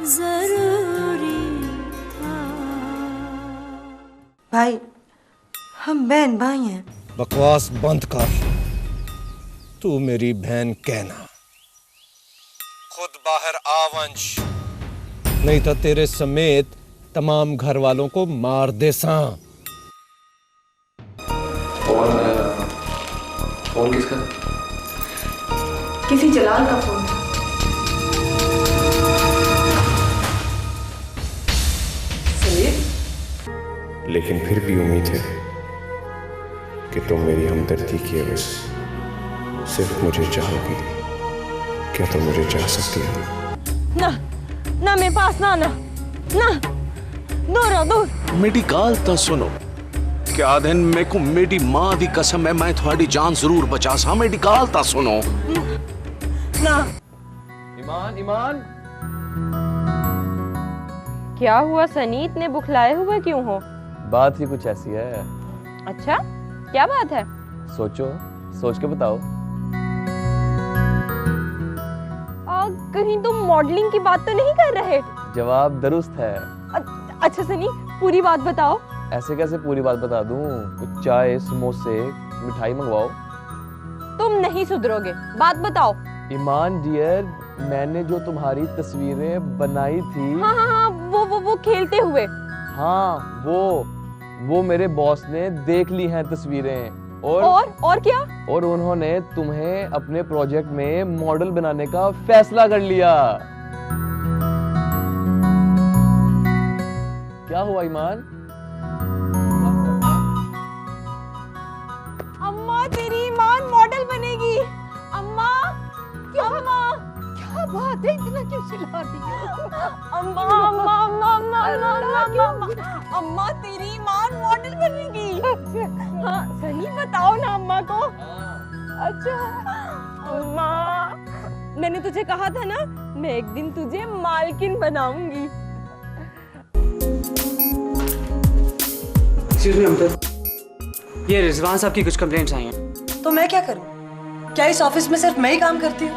जरूरी था। भाई, हम बहन भाई हैं। बकवास बंद कर। तू मेरी बहन कहना। खुद बाहर आ वंश, नहीं तो तेरे समेत तमाम घर वालों को मार दे सा। फोन किसका? किसी जलाल का फोन था। सलीम? लेकिन फिर भी उम्मीद है कि तुम मेरी हमदर्दी की एवज सिर्फ मुझे चाहोगी। क्या तुम मुझे चाह सकती हो? ना ना, मेरे पास ना ना ना, दूर रहो, दूर। मेरी गाल तो सुनो। क्या दिन मेरे को मेरी मां दी कसम है, मैं थोड़ी जान जरूर बचा सा। मेरी गाल तो सुनो ना। ईमान, ईमान। क्या हुआ सनी, इतने बुखलाए हुए क्यों हो? बात ही कुछ ऐसी है। अच्छा, क्या बात है? सोचो, सोच के बताओ। कहीं तुम मॉडलिंग की बात तो नहीं कर रहे? जवाब दुरुस्त है। अच्छा सनी, पूरी बात बताओ। ऐसे कैसे पूरी बात बता दूं? कुछ चाय, समोसे, मिठाई मंगवाओ। तुम नहीं सुधरोगे, बात बताओ। ईमान डियर, मैंने जो तुम्हारी तस्वीरें बनाई थी। हाँ हाँ हाँ, वो खेलते हुए। हाँ, वो मेरे बॉस ने देख ली हैं तस्वीरें। और क्या? और उन्होंने तुम्हें अपने प्रोजेक्ट में मॉडल बनाने का फैसला कर लिया। क्या हुआ ईमान? अम्मा, तेरी ईमान मॉडल बनेगी। अम्मा, अम्मा, क्या बात है, इतना क्यों चिल्ला रही हो? अम्मा अम्मा अम्मा अम्मा अम्मा अम्मा, अम्मा तेरी ईमान मॉडल बनेगी। हाँ सनी, बताओ ना अम्मा को। अच्छा अम्मा, मैंने तुझे कहा था ना, मैं एक दिन तुझे मालकिन बनाऊंगी। एक्सक्यूज मी अमजद, ये रिजवान साहब की कुछ कंप्लेंट्स आई हैं। तो मैं क्या करूं? क्या इस ऑफिस में सिर्फ मैं ही काम करती हूँ?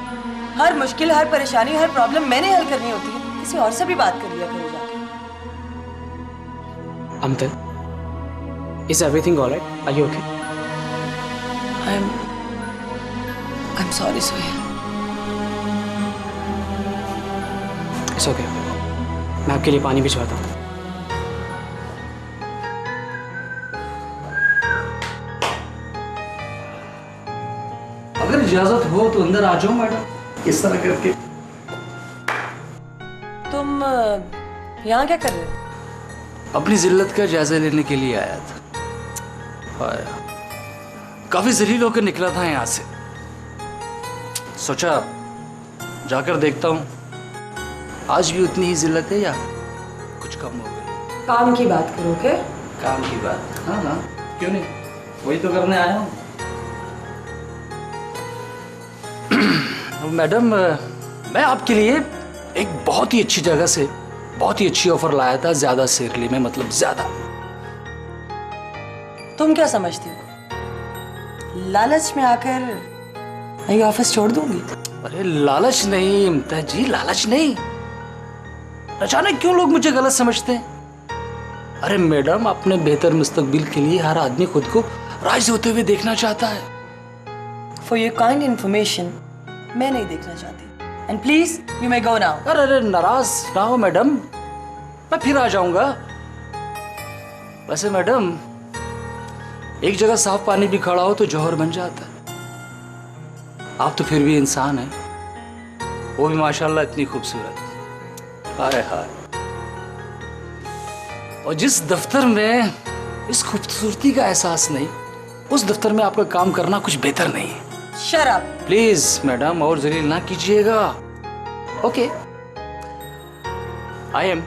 हर मुश्किल, हर परेशानी, हर प्रॉब्लम मैंने हल करनी होती है। किसी और से भी बात कर लिया करो जाके। Amjad, is everything all right? Are you okay? I'm sorry Sohail. It's okay. मैं आपके लिए पानी भिजवाता हूँ। अगर इजाजत हो तो अंदर आ जाओ मैडम। इस तरह करके। तुम यहाँ क्या कर रहे हो? अपनी जिल्लत का जायजा लेने के लिए आया था। काफी जलील होकर निकला था यहाँ से। सोचा जाकर देखता हूँ आज भी उतनी ही जिल्लत है या कुछ कम हो गई। काम की बात करो क्या? काम की बात? हाँ हाँ, क्यों नहीं, वही तो करने आया हूँ। मैडम, मैं आपके लिए एक बहुत ही अच्छी जगह से बहुत ही अच्छी ऑफर लाया था, ज्यादा सैलरी में, मतलब ज्यादा। तुम क्या समझते हो? लालच में आकर मैं ये ऑफिस छोड़ दूंगी? अरे लालच नहीं इम्तियाज जी, लालच नहीं। अचानक क्यों लोग मुझे गलत समझते हैं? अरे मैडम, अपने बेहतर मुस्तकबिल के लिए हर आदमी खुद को राइज होते हुए देखना चाहता है। फॉर योर काइंड इंफॉर्मेशन, मैं नहीं देखना चाहती। And please you may go now. अरे नाराज ना हो मैडम, मैं फिर आ जाऊंगा। वैसे मैडम, एक जगह साफ पानी भी खड़ा हो तो जौहर बन जाता है। आप तो फिर भी इंसान हैं, वो भी माशाल्लाह इतनी खूबसूरत। हाय हाय। और जिस दफ्तर में इस खूबसूरती का एहसास नहीं, उस दफ्तर में आपका काम करना कुछ बेहतर नहीं है। शट अप प्लीज मैडम, और जलील ना कीजिएगा। Okay, I am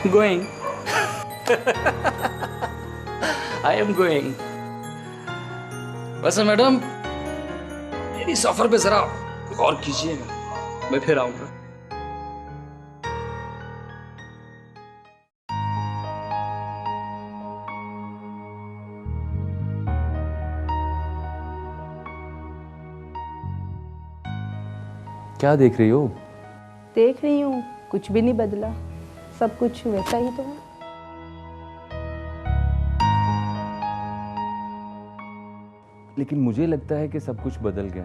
going. I am going. वैसे मैडम, मेरी सफर पे जरा गौर कीजिएगा, मैं फिर आऊंगा। क्या देख रही हो? देख रही हूँ कुछ भी नहीं बदला, सब कुछ वैसा ही तो है। लेकिन मुझे लगता है कि सब कुछ बदल गया।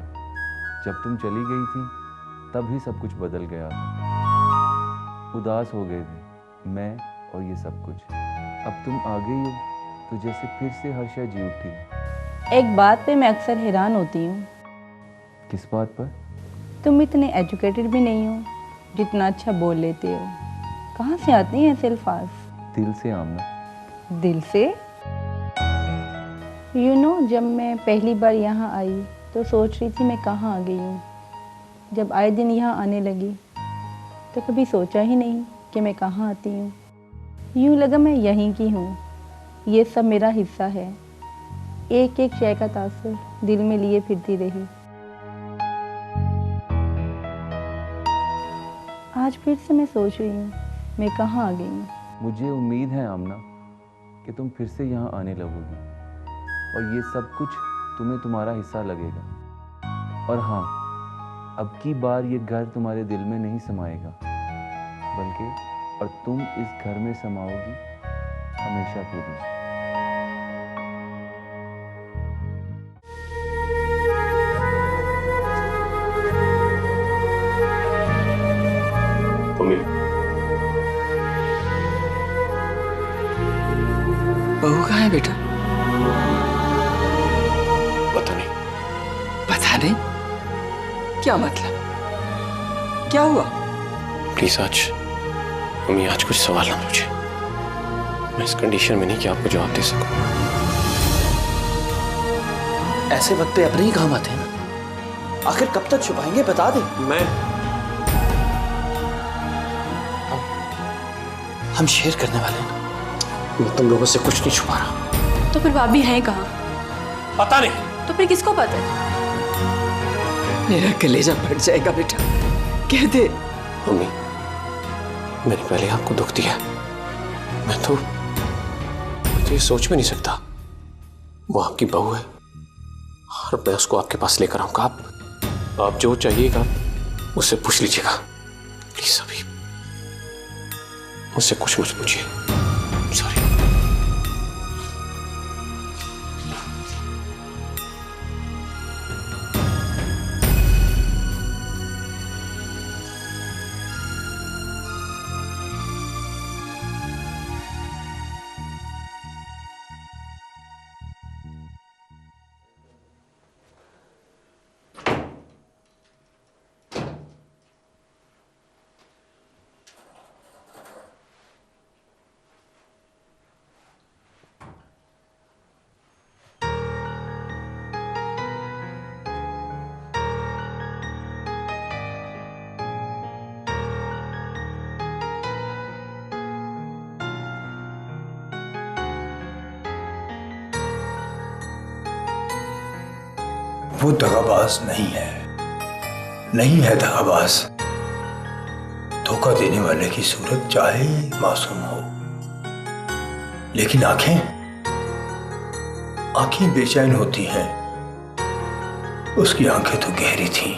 जब तुम चली गई थी तब ही सब कुछ बदल गया। उदास हो गए थे मैं और ये सब कुछ। अब तुम आ गई हो तो जैसे फिर से हर शय जी उठी। एक बात पे मैं अक्सर हैरान होती हूँ। किस बात पर? तुम इतने एजुकेटेड भी नहीं हो, जितना अच्छा बोल लेते हो। कहाँ से आते हैं ऐसे अल्फाज? दिल से आमना। दिल से? जब मैं पहली बार यहाँ आई तो सोच रही थी मैं कहाँ आ गई हूँ। जब आए दिन यहाँ आने लगी तो कभी सोचा ही नहीं कि मैं कहाँ आती हूँ। यूँ लगा मैं यहीं की हूँ, ये सब मेरा हिस्सा है। एक एक शय का तासुर दिल में लिए फिरती रही। आज फिर से मैं सोच रही हूँ मैं कहाँ आ गई हूँ। मुझे उम्मीद है आमना कि तुम फिर से यहाँ आने लगोगी और ये सब कुछ तुम्हें तुम्हारा हिस्सा लगेगा। और हाँ, अब की बार ये घर तुम्हारे दिल में नहीं समाएगा, बल्कि और तुम इस घर में समाओगी हमेशा के लिए। बहू कहाँ है बेटा? पता नहीं। पता नहीं? क्या मतलब? क्या हुआ? प्लीज आज मम्मी, आज कुछ सवाल ना पूछे। मैं इस कंडीशन में नहीं कि आपको जवाब दे सकूं। ऐसे वक्त पे अपने ही काम आते हैं ना। आखिर कब तक छुपाएंगे, बता दे। हम शेयर करने वाले हैं। मैं तुम लोगों से कुछ नहीं छुपा रहा। तो फिर भाभी हैं कहाँ? पता नहीं। तो फिर किसको पता है? मेरा कलेजा फट जाएगा बेटा, कह दे। मम्मी, मैंने पहले आपको दुख दिया। मैं तो ये सोच भी नहीं सकता। वो आपकी बहू है और मैं उसको आपके पास लेकर आऊंगा। आप जो चाहिएगा उससे पूछ लीजिएगा। प्लीज अभी मुझसे कुछ मत पूछिए। सॉरी। वो दगाबाज नहीं है, नहीं है दगाबाज। धोखा देने वाले की सूरत चाहे मासूम हो, लेकिन आंखें बेचैन होती हैं। उसकी आंखें तो गहरी थीं,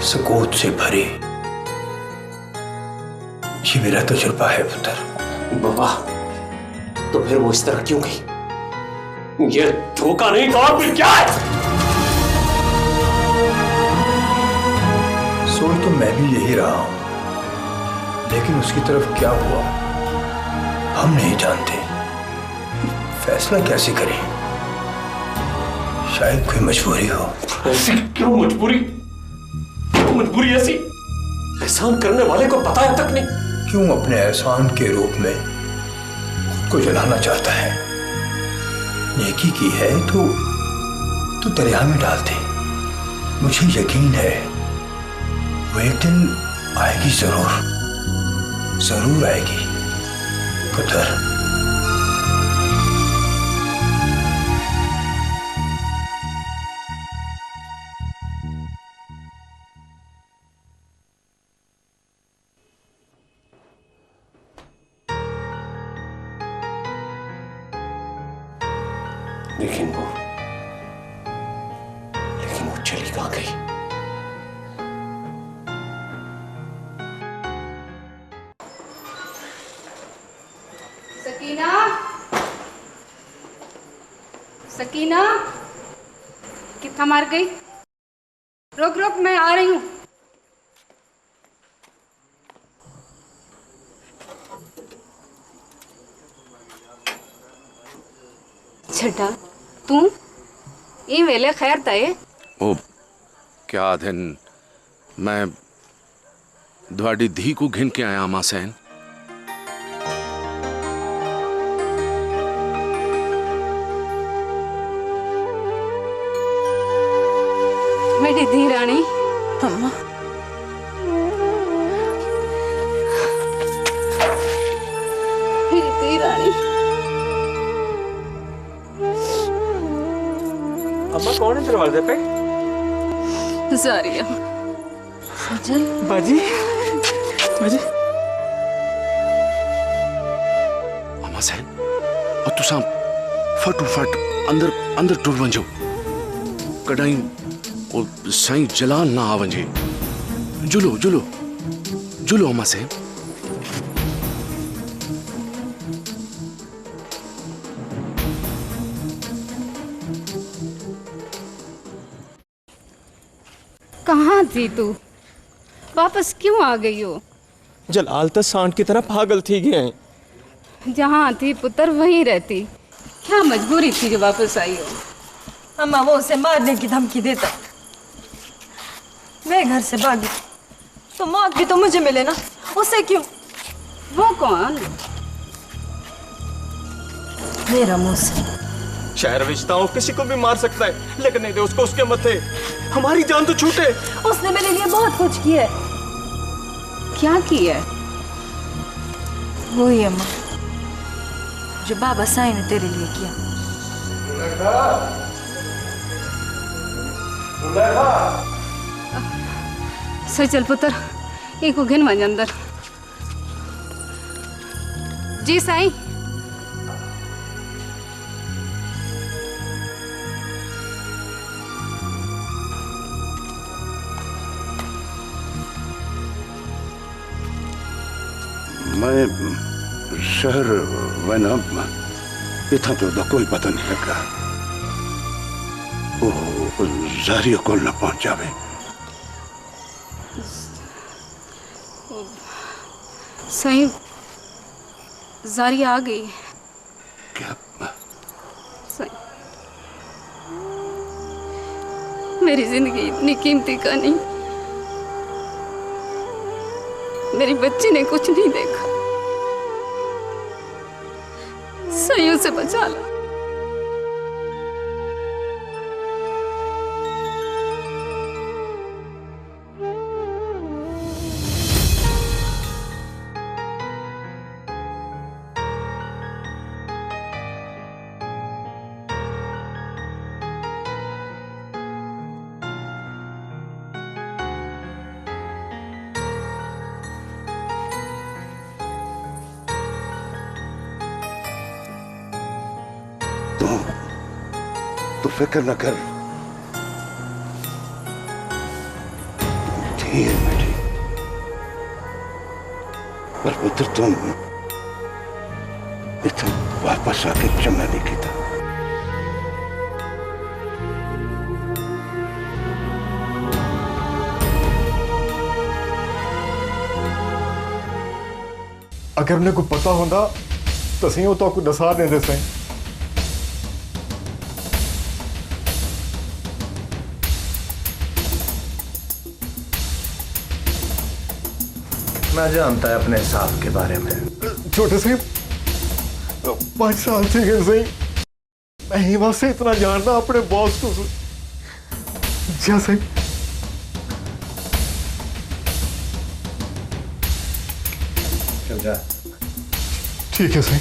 सकूत से भरी। ये मेरा तजुर्बा है पुत्र। बाबा, तो फिर वो इस तरह क्यों गई? ये धोखा नहीं तो और फिर क्या है? सोच तो मैं भी यही रहा हूं, लेकिन उसकी तरफ क्या हुआ हम नहीं जानते। फैसला कैसे करें? शायद कोई मजबूरी हो। ऐसी क्यों मजबूरी? क्यों मजबूरी ऐसी? एहसान करने वाले को पता है तक नहीं। क्यों अपने एहसान के रूप में खुद को जलाना चाहता है? नेकी की है तो दरिया में डाल दे। मुझे यकीन है वो एक दिन आएगी, जरूर आएगी पुत्र। लेकिन वो चली कहाँ गई? सकीना, सकीना, कितना मार गई? रुक रुक, मैं आ रही हूँ। छठा तू ये वेले खैर तय ओ क्या दिन मैं द्वाड़ी धी को घिन के आया मां सैन। मेरी धी रानी। अम्मा मेरी धी रानी। अम्मा कौन है दरवाजे पे? जारिया। सजल। बाजी बाजी। मां सैन और तुसा फटोफट अंदर अंदर टुर वंजो कडाई और साईं जलाल ना आ वंजे। जुलो जुलो जुलो अम्मा सैन। कहाँ थी तू? वापस क्यों आ गई हो? जलाल तो सांड की तरह पागल थी गए। जहाँ थी पुत्र वहीं रहती। क्या मजबूरी थी जो वापस आई हो? अम्मा वो उसे मारने की धमकी देता, मैं घर से भागी तो मौत भी तो मुझे मिले ना, उसे क्यों? वो कौन? मेरा मुझसे शहर रिश्ताओं किसी को भी मार सकता है, लेकिन नहीं दे उसको उसके मथे। हमारी जान तो छूटे। उसने मेरे लिए बहुत कुछ किया है। क्या किया है? वो ही अम्मा जो बाबा साईं ने तेरे लिए किया। सचल पुत्र एक घिन वंज अंदर। जी साईं। मैं शहर वना इतना तो कोई पता नहीं लगा। वो जारिया को न पहुंच जावे। सही जारिया आ गई। क्या? सही मेरी जिंदगी इतनी कीमती का नहीं। मेरी बच्ची ने कुछ नहीं देखा। सही उसे बचा ला। तो फिक्र न कर। ठीक है बेटी, पर पुत्र तुम इतना वापस आके चंगा नहीं किया। अगर उन्हें को पता होता तो सही हो तो आपको दसा देते सही। मैं जानता है अपने हिसाब के बारे में। छोटे से 5 साल से गए सही, मैं ही वहां से इतना जानना अपने बॉस को। जैसे चल जा। ठीक है सही,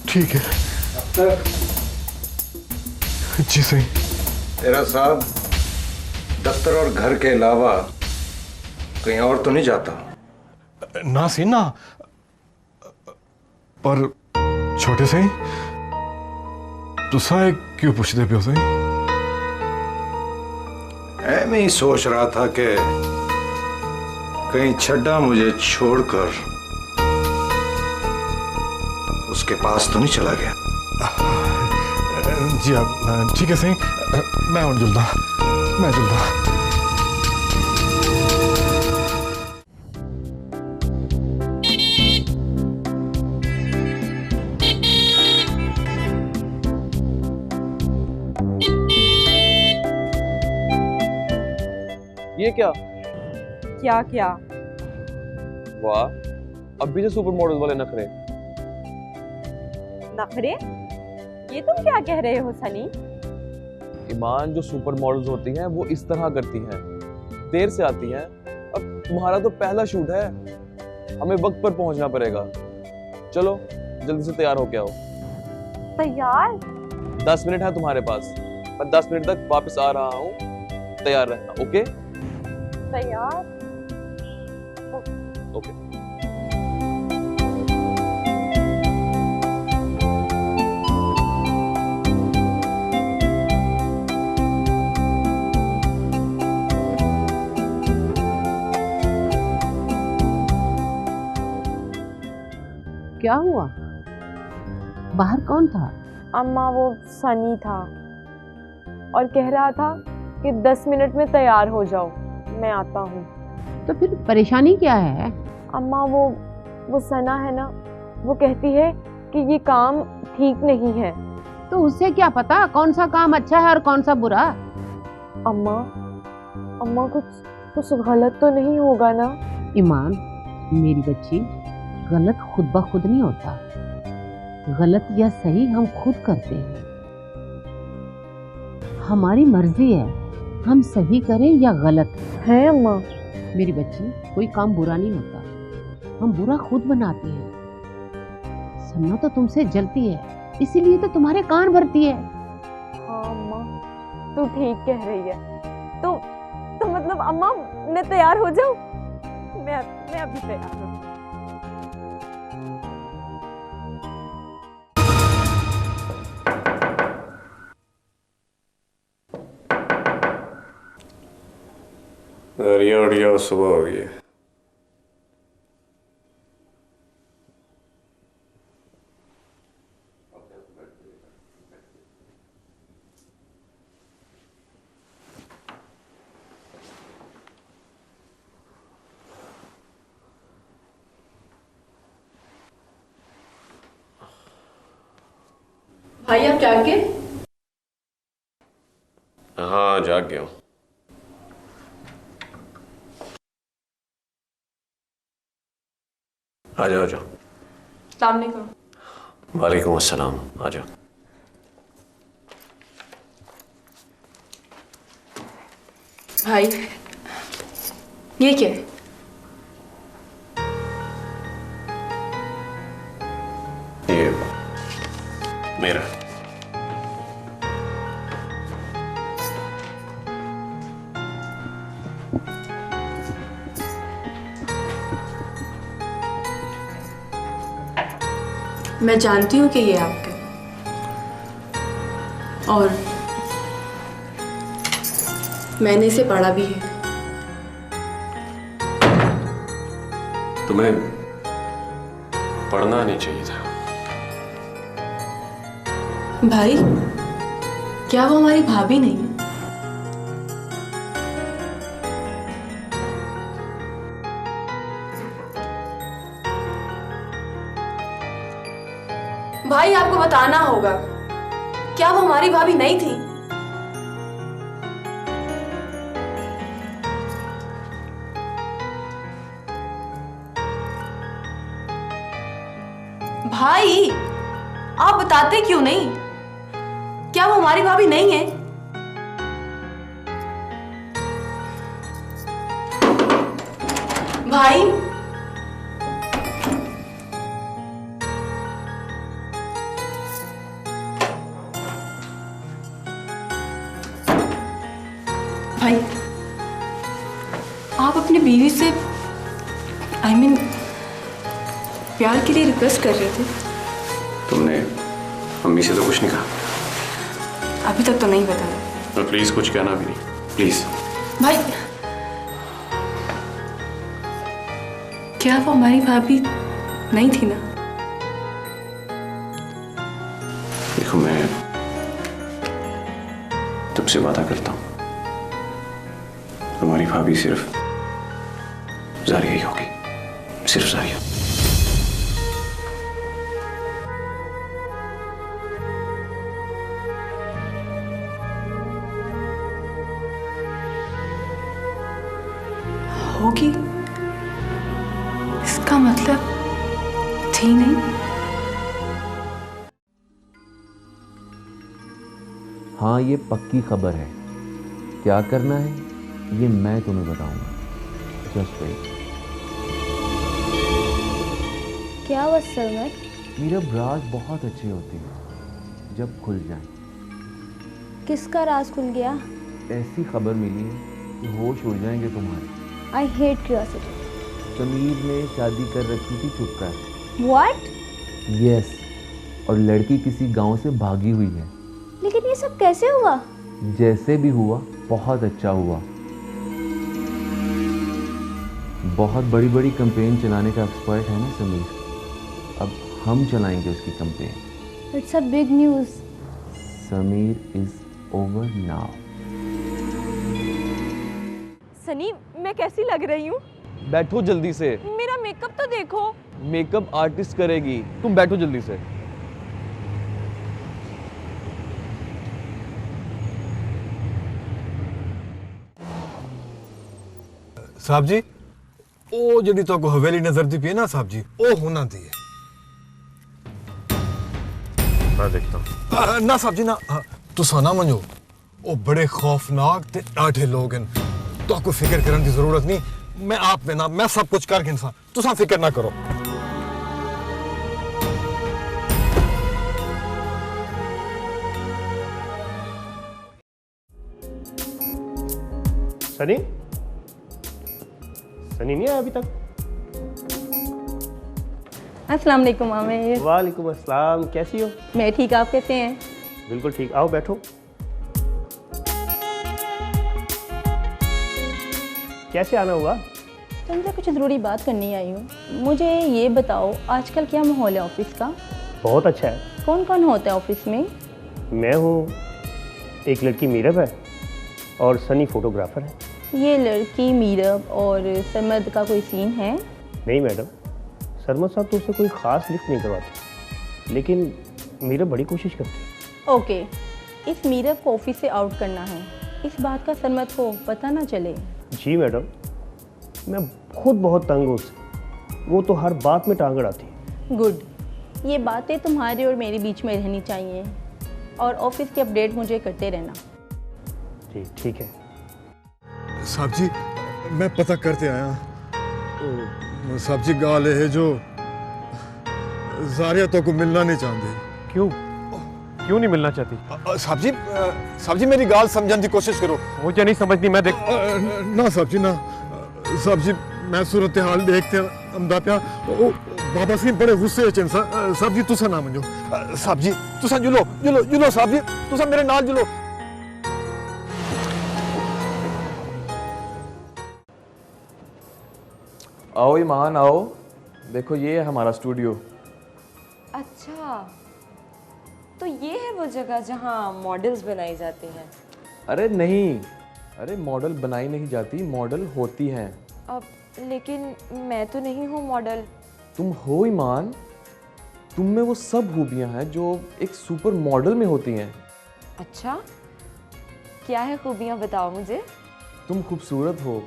ठीक है जी सही। तेरा साहब दफ्तर और घर के अलावा कहीं और तो नहीं जाता? ना सी ना, पर छोटे सही तुसा क्यों पूछते पियो सही? मैं ही सोच रहा था कि कहीं छड्डा मुझे छोड़कर उसके पास तो नहीं चला गया? जी आप ठीक है सही, मैं और जुलदा, मैं जुलदा। ये क्या? क्या क्या? वाह, अब भी जो सुपर मॉडल वाले नखरे। नखरे? ये तुम क्या कह रहे हो सनी? ईमान, जो सुपर मॉडल्स होती हैं वो इस तरह करती हैं, देर से आती हैं। अब तुम्हारा तो पहला शूट है, हमें वक्त पर पहुंचना पड़ेगा। चलो जल्दी से तैयार होके आओ। तैयार? 10 मिनट है तुम्हारे पास, मैं 10 मिनट तक वापस आ रहा हूँ, तैयार रहना। ओके? तैयार? ओके। क्या हुआ? बाहर कौन था? अम्मा, वो सनी था और कह रहा था कि 10 मिनट में तैयार हो जाओ, मैं आता हूँ। तो फिर परेशानी क्या है? अम्मा, वो सना है ना, वो कहती है कि ये काम ठीक नहीं है। तो उससे क्या पता कौन सा काम अच्छा है और कौन सा बुरा? अम्मा कुछ गलत तो नहीं होगा ना? ईमान, मेरी बच्ची, गलत खुद ब खुद नहीं होता, गलत या सही हम खुद करते हैं। हमारी मर्जी है हम सही करें या गलत। है अम्मा? मेरी बच्ची, कोई काम बुरा नहीं होता, हम बुरा खुद बनाते हैं। सन्ना तो तुमसे जलती है, इसीलिए तो तुम्हारे कान भरती है। हाँ अम्मा, तू ठीक कह रही है। तो मतलब अम्मा, मैं तैयार हो जाऊं? मैं अभी तैयार हूँ। बढ़िया सुबह हो गई है। भाई आप जाग गए? हाँ, जाग गया हूँ। आ जाओ, आ जाओ। अस्सलाम वालेकुम। वालेकुम अस्सलाम, आ जाओ। भाई ये क्या है? ये मेरा। मैं जानती हूँ कि ये आपका, और मैंने इसे पढ़ा भी है। तुम्हें पढ़ना नहीं चाहिए था। भाई, क्या वो हमारी भाभी नहीं है? भाई, आपको बताना होगा, क्या वो हमारी भाभी नहीं थी? भाई, आप बताते क्यों नहीं? क्या वो हमारी भाभी नहीं है? भाई, भाई, आप अपनी बीवी से प्यार के लिए रिक्वेस्ट कर रहे थे। तुमने मम्मी से तो कुछ नहीं कहा? अभी तक तो नहीं बताया। तो प्लीज कुछ कहना भी नहीं, प्लीज। भाई, क्या वो हमारी भाभी नहीं थी ना? देखो मैं तुमसे वादा करता हूं, तुम्हारी भाभी सिर्फ जारिया ही होगी, सिर्फ जारिया। होगी? इसका मतलब थी नहीं? हाँ, ये पक्की खबर है। क्या करना है ये मैं तुम्हें बताऊंगा। Just wait. क्या हुआ सरमत? मेरा ब्राज बहुत अच्छी होती है जब खुल जाए। किसका राज खुल गया? ऐसी खबर मिली है कि होश उड़ जाएंगे तुम्हारे। I hate curiosity. समीर ने शादी कर रखी थी छुपकर। व्हाट? यस, और लड़की किसी गांव से भागी हुई है। लेकिन ये सब कैसे हुआ? जैसे भी हुआ बहुत अच्छा हुआ। बहुत बड़ी बड़ी कंपेन चलाने का एक्सपर्ट है ना समीर। अब हम चलाएंगे उसकी campaign. It's a big news. Sameer is over now. Sunny, मैं कैसी लग रही हूँ? बैठो जल्दी से। मेरा मेकअप तो देखो। मेकअप आर्टिस्ट करेगी, तुम बैठो जल्दी से। साहब जी, ओ जड़ी तो हवेली नजर दी पी ना साहब जी, ओ होना दी है। मैं देखता हूँ। ना साहब जी ना, तुसा ना मनो, ओ बड़े खौफनाक ते डाढ़े लोग हैं। तो आपको फिक्र करने की जरूरत नहीं। मैं आप में ना, मैं सब कुछ करके इंसान, तुसा फिक्र ना करो। सनी? सनी नहीं आया अभी तक? अस्सलाम वालेकुम आमिर। वालेकुम अस्सलाम, कैसी हो? मैं ठीक, आप कैसे हैं? बिल्कुल ठीक, आओ बैठो। कैसे आना हुआ? तुमसे कुछ ज़रूरी बात करनी आई हूँ। मुझे ये बताओ, आजकल क्या माहौल है ऑफिस का? बहुत अच्छा है। कौन कौन होता है ऑफिस में? मैं हूँ, एक लड़की मीरब है और सनी फोटोग्राफर है। ये लड़की मीरब और सरमद का कोई सीन है? नहीं मैडम, सरमद साहब तो उससे कोई ख़ास लिफ्ट नहीं करवाते, लेकिन मीरब बड़ी कोशिश करती है। ओके, इस मीरब को ऑफिस से आउट करना है। इस बात का सरमद को पता ना चले। जी मैडम, मैं खुद बहुत तंग हूँ उससे, वो तो हर बात में टांग अड़ाती है। गुड, ये बातें तुम्हारे और मेरे बीच में रहनी चाहिए और ऑफिस की अपडेट मुझे करते रहना। जी ठीक है। साहब जी, मैं पता करते आया। साहब जी गाल है जो जारिया तो को मिलना नहीं चाहते। क्यों? क्यों नहीं मिलना चाहती? साहब जी मेरी गाल समझने की कोशिश करो। मुझे नहीं समझनी, मैं देख। ना साहब जी ना, साहब जी मैं सूरत हाल देखते अंदा पिया, बाबा सिंह बड़े गुस्से च। साहब जी तुसा ना मनो। साहब जी तुसा जुलो जुलो जुलो, साहब जी तुसा मेरे नाल जुलो। आओ ईमान आओ, देखो ये है हमारा स्टूडियो। अच्छा, तो ये है वो जगह जहाँ मॉडल्स बनाई जाती हैं? अरे नहीं, अरे मॉडल बनाई नहीं जाती, मॉडल होती हैं। अब लेकिन मैं तो नहीं हूँ मॉडल। तुम हो ईमान, तुम में वो सब खूबियां हैं जो एक सुपर मॉडल में होती हैं। अच्छा, क्या है खूबियाँ, बताओ मुझे। तुम खूबसूरत हो,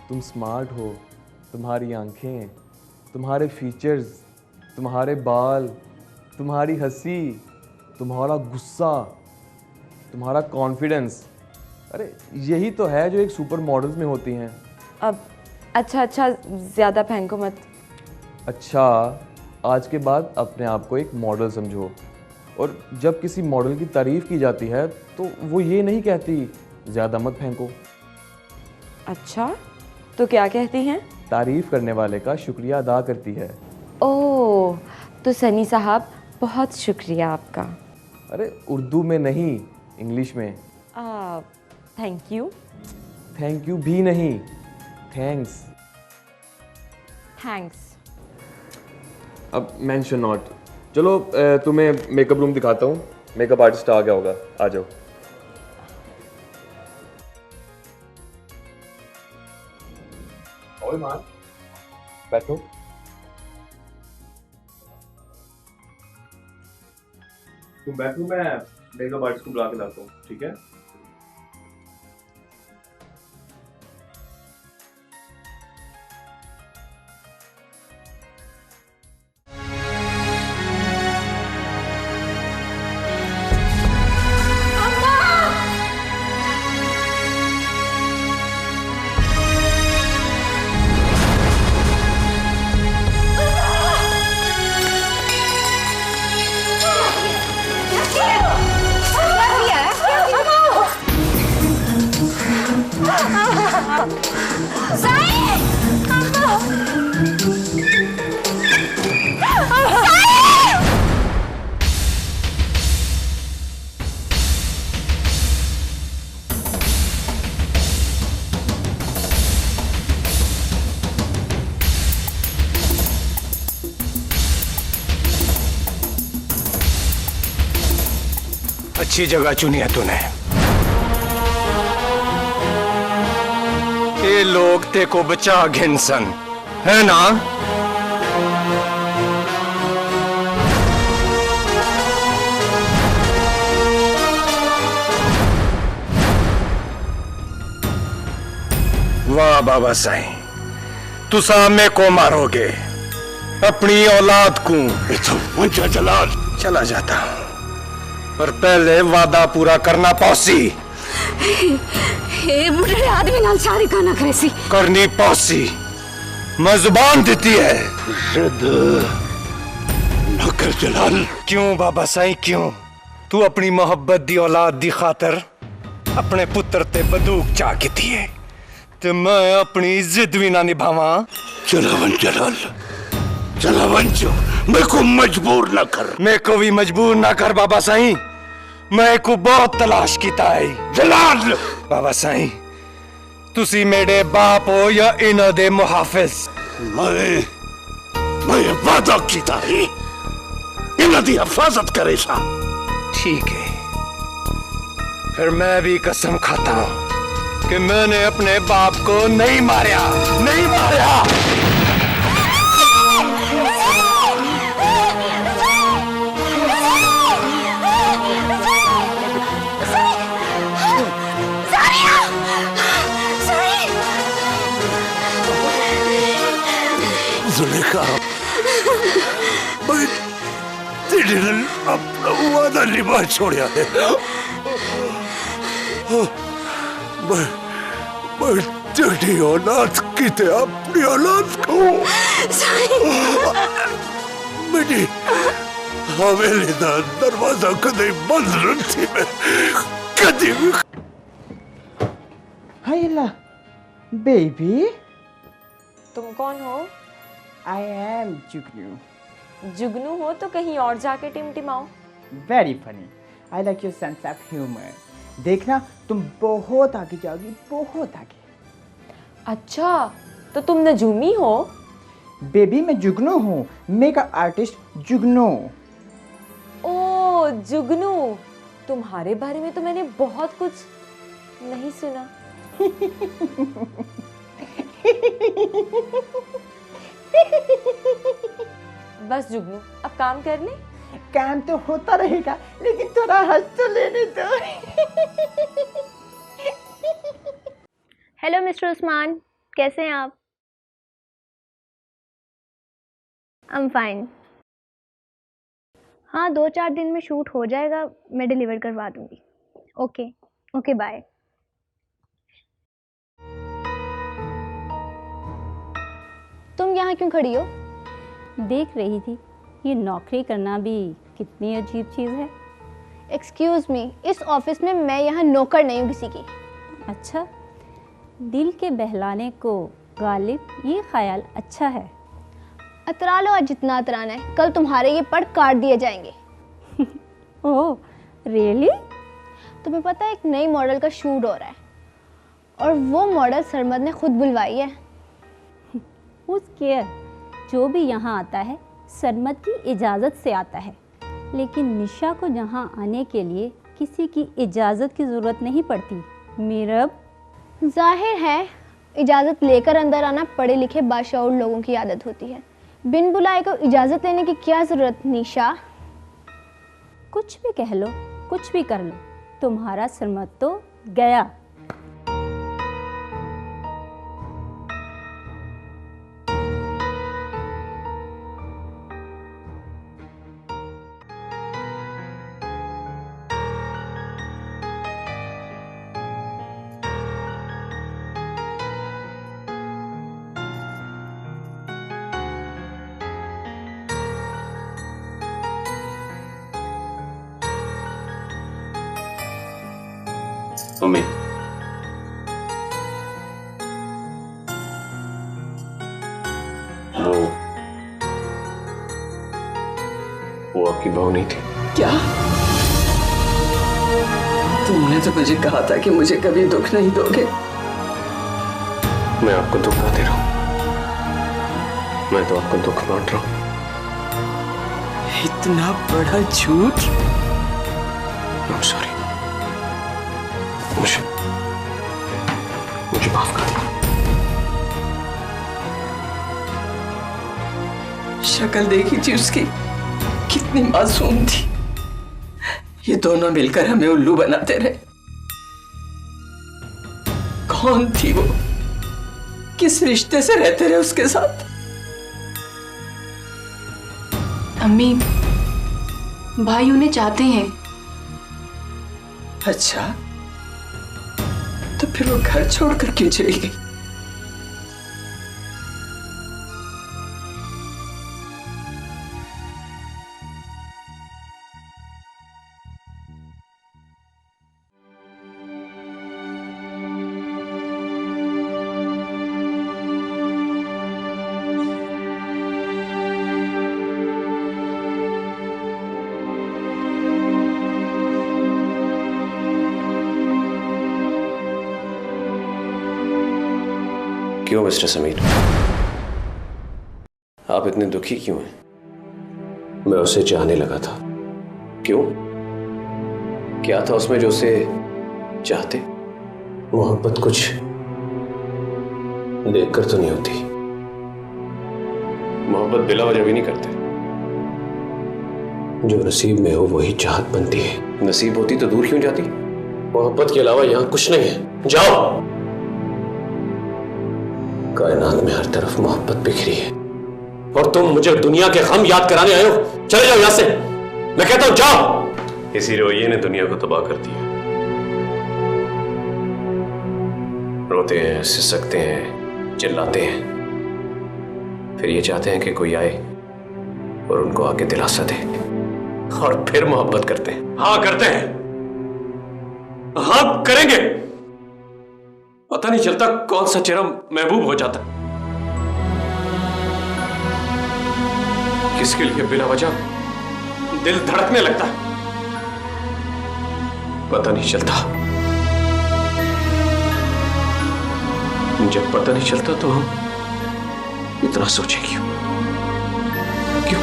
तुम स्मार्ट हो, तुम्हारी आंखें, तुम्हारे फीचर्स, तुम्हारे बाल, तुम्हारी हंसी, तुम्हारा गुस्सा, तुम्हारा कॉन्फिडेंस, अरे यही तो है जो एक सुपर मॉडल्स में होती हैं। अब अच्छा अच्छा, ज़्यादा फेंको मत। अच्छा, आज के बाद अपने आप को एक मॉडल समझो, और जब किसी मॉडल की तारीफ़ की जाती है तो वो ये नहीं कहती ज़्यादा मत फेंको। अच्छा, तो क्या कहती हैं? तारीफ़ करने वाले का शुक्रिया अदा करती है। ओह, तो सनी साहब बहुत शुक्रिया आपका। अरे उर्दू में नहीं, इंग्लिश में। Thank you. थैंक यू भी नहीं, थैंक्स। थैंक्स। अब मेंशन नॉट। चलो तुम्हें मेकअप रूम दिखाता हूँ। मेकअप आर्टिस्ट आ गया होगा, आ जाओ। ओए मान, बैठो। तुम बैठो, मैं मेकअप आर्टिस्ट को बुला के लाता हूँ, ठीक है? अच्छी जगह चुनी है तूने। ये लोग ते को बचा घिनसन, है ना? वाह बाबा साईं, तुसा में को मारोगे, अपनी औलाद को। वंजा जलाल, चला जाता हूं, पर पहले वादा पूरा करना पौसी। हे बुढ़े आदमी नाल शादी करना करेसी करनी पौसी, मैं जुबान देती है। जिद न कर जलाल। क्यों बाबा साईं क्यों? तू अपनी मोहब्बत दी औलाद दी खातर अपने पुत्र ते बंदूक चाकती है, ते मैं अपनी जिद भी ना निभावा। चलावन जलाल, चलावन जो मैं को मजबूर ना कर। मैं को भी मजबूर ना कर बाबा साईं, मैं को बहुत तलाश कीता है। जलाल बाबा साईं, तुसी मेरे बाप हो या इन्हां दे मुहाफिज? मैं वादा कीता है इन्हां दी हिफाजत करे सा। ठीक है, फिर मैं भी कसम खाता हूं कि मैंने अपने बाप को नहीं मारा, नहीं मारा। जुलेखा, मैं तेरे नाल अपना वादा निभा छोड़िया है। मैं तेरी औलाद की ते अपनी औलाद को मेरी हवेली दा दरवाजा कदे बंद रखी मैं कदी भी। हायला बेबी, तुम कौन हो? आई एम जुगनू। जुगनू हो तो कहीं और जाके टिमटिमाओ। Very funny, I like your sense of humour. देखना तुम बहुत आगे जाओगी, बहुत आगे। अच्छा, तो तुम नजूमी हो? बेबी मैं जुगनू हूँ, मेकअप आर्टिस्ट जुगनू। ओ जुगनू, तुम्हारे बारे में तो मैंने बहुत कुछ नहीं सुना। बस जुगनू, अब काम कर ले। काम तो होता रहेगा, लेकिन थोड़ा हंस तो लेने दो। हेलो मिस्टर उस्मान, कैसे हैं आप? I am fine. हाँ, 2-4 दिन में शूट हो जाएगा, मैं डिलीवर करवा दूंगी। Okay okay, bye. तुम यहाँ क्यों खड़ी हो? देख रही थी ये नौकरी करना भी कितनी अजीब चीज़ है। एक्सक्यूज़ मी, इस ऑफिस में मैं यहाँ नौकर नहीं हूँ किसी की। अच्छा, दिल के बहलाने को गालिब, ये ख्याल अच्छा है। अतरा लो आज जितना अतराना है, कल तुम्हारे ये पड़ काट दिए जाएंगे। Oh really? तुम्हें पता है एक नई मॉडल का शूट हो रहा है और वो मॉडल सरमद ने खुद बुलवाई है। Who's care? जो भी यहाँ आता है सरमद की इजाज़त से आता है। लेकिन निशा को यहाँ आने के लिए किसी की इजाज़त की ज़रूरत नहीं पड़ती। मीरब, जाहिर है इजाज़त लेकर अंदर आना पढ़े लिखे बाशऊर लोगों की आदत होती है। बिन बुलाए को इजाज़त लेने की क्या ज़रूरत निशा? कुछ भी कह लो, कुछ भी कर लो, तुम्हारा सरमत तो गया। मम्मी, वो आपकी बहू नहीं थी? क्या? तुमने तो मुझे कहा था कि मुझे कभी दुख नहीं दोगे। मैं आपको दुख ना दे रहा हूं, मैं तो आपको दुख बांट रहा हूं। इतना बड़ा झूठ? I'm sorry, मुझे माफ कर दो। शक्ल देखी थी उसकी, कितनी मासूम थी। ये दोनों मिलकर हमें उल्लू बनाते रहे। कौन थी वो? किस रिश्ते से रहते रहे उसके साथ? अम्मी, भाई उन्हें चाहते हैं। अच्छा, तो फिर वो घर छोड़कर क्यों चली गई? क्यों मिस्टर समीर, आप इतने दुखी क्यों हैं? मैं उसे चाहने लगा था। क्यों? क्या था उसमें जो उसे चाहते? मोहब्बत कुछ देखकर तो नहीं होती, मोहब्बत बिला वजह भी नहीं करते। जो नसीब में हो वही चाहत बनती है। नसीब होती तो दूर क्यों जाती? मोहब्बत के अलावा यहां कुछ नहीं है। जाओ। कायनात में हर तरफ मोहब्बत बिखरी है और तुम मुझे दुनिया के गम याद कराने आए हो। चले जाओ यहां से, मैं कहता हूं जाओ। इसी रवैये ने दुनिया को तबाह कर दिया। रोते हैं, सिसकते हैं, चिल्लाते हैं, फिर ये चाहते हैं कि कोई आए और उनको आके दिलासा दे, और फिर मोहब्बत करते हैं। हाँ करते हैं, हाँ करेंगे। पता नहीं चलता कौन सा चेहरा महबूब हो जाता है। किसके लिए बिना वजह दिल धड़कने लगता है, पता नहीं चलता। जब पता नहीं चलता तो हम इतना सोचे क्यों? क्यों?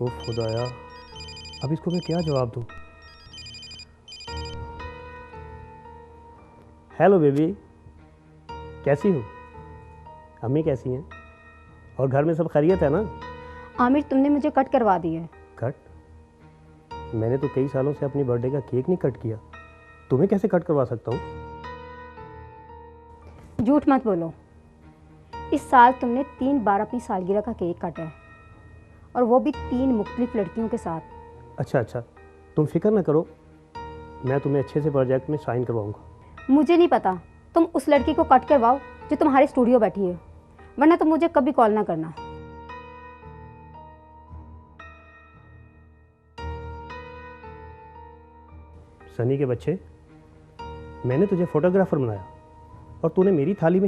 ओह खुदाया, अब इसको मैं क्या जवाब दूं? हेलो बेबी, कैसी हो? अम्मी कैसी हैं? और घर में सब खैरियत है ना? आमिर, तुमने मुझे कट करवा दिया है। कट? मैंने तो कई सालों से अपनी बर्थडे का केक नहीं कट किया, तुम्हें कैसे कट करवा सकता हूँ? झूठ मत बोलो। इस साल तुमने 3 बार अपनी सालगिरह का केक काटा है, और वो भी 3 मुख्तलिफ लड़कियों के साथ। अच्छा, तुम फिक्र ना करो, मैं तुम्हें अच्छे से प्रोजेक्ट में साइन करवाऊंगा। मुझे नहीं पता, तुम उस लड़की को कट करवाओ जो तुम्हारे स्टूडियो बैठी है, वरना तुम मुझे कभी कॉल ना करना। सनी के बच्चे, मैंने तुझे फोटोग्राफर बनाया और तूने मेरी थाली में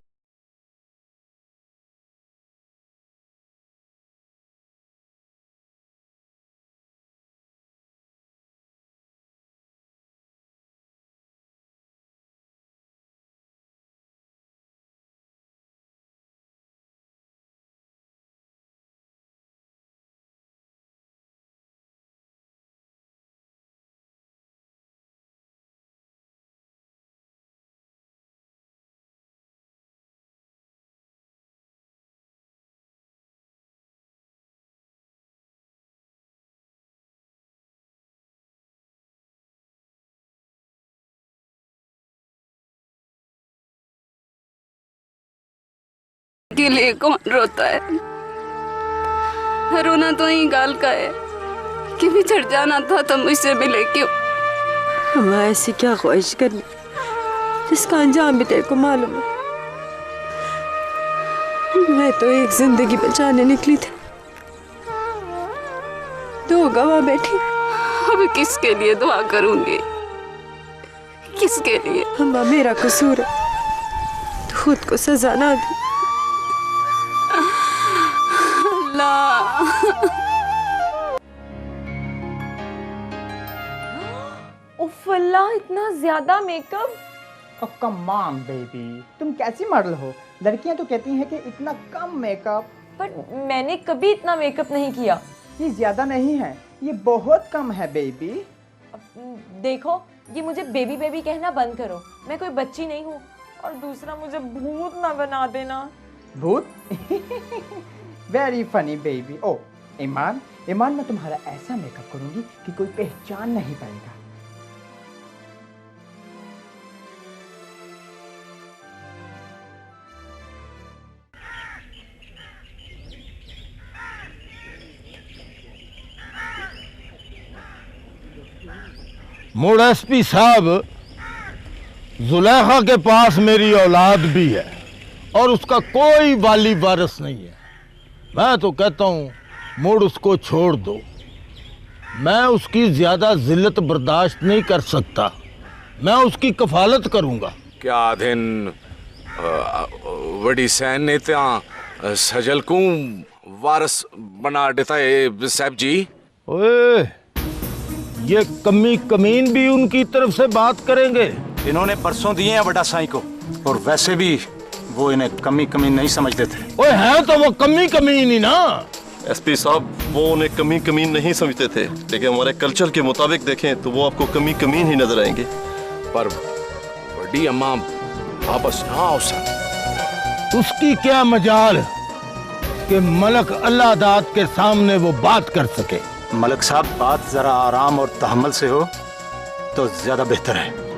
के लिए कौन रोता है? रोना तो यही गाल का है कि बिछड़ जाना था तो मुझसे मिले क्यों? हम ऐसी क्या ख्वाहिश करनी जिसका अंजाम भी तेरे को मालूम है। मैं तो एक जिंदगी बचाने निकली थी, दो गवाह बैठी। अब किसके लिए दुआ करूंगी? किसके लिए? अम्मा मेरा कसूर है, तो खुद को सजा ना दी। उफ अल्लाह, इतना ज्यादा मेकअप। कम ऑन बेबी, तुम कैसी मॉडल हो? लड़कियां तो कहती हैं कि इतना कम मेकअप। पर मैंने कभी इतना मेकअप नहीं किया। ये ज्यादा नहीं है, ये बहुत कम है बेबी। देखो, ये मुझे बेबी बेबी कहना बंद करो। मैं कोई बच्ची नहीं हूँ। और दूसरा, मुझे भूत ना बना देना। भूत? Very funny baby. ओ ईमान, ईमान मैं तुम्हारा ऐसा मेकअप करूंगी कि कोई पहचान नहीं पाएगा। मुड़ एसपी साहब, जुलेखा के पास मेरी औलाद भी है और उसका कोई वाली वारिस नहीं है। मैं तो कहता हूं मुड़ उसको छोड़ दो। मैं उसकी ज्यादा जिल्लत बर्दाश्त नहीं कर सकता। मैं उसकी कफालत करूंगा। क्या दिन वडी सैन ने त्या सजल को वारस बना देता है साहब जी। ओए, ये कमी कमीन भी उनकी तरफ से बात करेंगे। इन्होंने परसों दिए हैं बड़ा साईं को, और वैसे भी वो इन्हें कमी कमीन नहीं समझते थे। ओए है तो वो कमी कमीन ही ना। एसपी साहब, वो उन्हें कमी कमीन नहीं समझते थे, लेकिन हमारे कल्चर के मुताबिक देखें तो वो आपको कमी कमीन ही नजर आएंगे। पर बड़ी अम्मा वापस ना आओ सर। उसकी क्या मजाल कि मलक अल्लाह दाद के सामने वो बात कर सके। मलक साहब, बात जरा आराम और तहम्मुल से हो तो ज्यादा बेहतर है।